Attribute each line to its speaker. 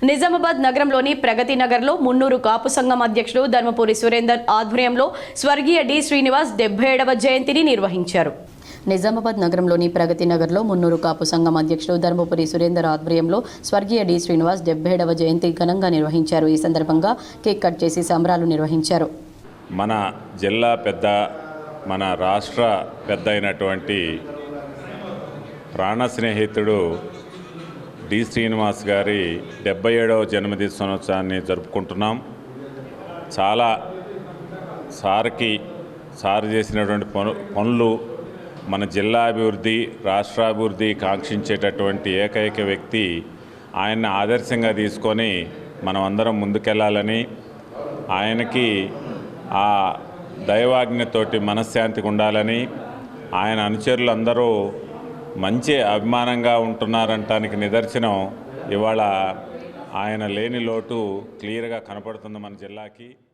Speaker 1: నిజామాబాద్ నగరంలోని ప్రగతి నగర్లో మున్నూరు కాపు సంఘం అధ్యక్షుడు ధర్మపురి సురేందర్ ఆధ్వర్యంలో స్వర్గీయ డి శ్రీనివాస్ 77వ జయంతిని నిర్వహించారు. నిజామాబాద్ నగరంలోని ప్రగతి నగర్లో మున్నూరు కాపు సంఘం అధ్యక్షుడు ధర్మపురి సురేందర్ ఆధ్వర్యంలో స్వర్గీయ డి శ్రీనివాస్ 77వ జయంతి ఘనంగా నిర్వహించారు. ఈ సందర్భంగా కేక్ కట్ చేసి సంబరాలు నిర్వహించారు.
Speaker 2: మన జిల్లా పెద్ద, మన రాష్ట్ర పెద్ద అయినటువంటి ప్రాణ స్నేహితుడు డి శ్రీనివాస్ గారి 77వ జన్మదినోత్సవాన్ని జరుపుకుంటున్నాం. చాలా సార్ చేసినటువంటి పనులు మన జిల్లా అభివృద్ధి, రాష్ట్రాభివృద్ధి కాంక్షించేటటువంటి ఏకైక వ్యక్తి. ఆయన్ని ఆదర్శంగా తీసుకొని మనం అందరం ముందుకెళ్ళాలని, ఆయనకి ఆ దైవాజ్ఞతోటి మనశ్శాంతిగా ఉండాలని, ఆయన అనుచరులు అందరూ మంచి అభిమానంగా ఉంటున్నారంటానికి నిదర్శనం ఇవాళ ఆయన లేని లోటు క్లియర్గా కనపడుతుంది మన జిల్లాకి.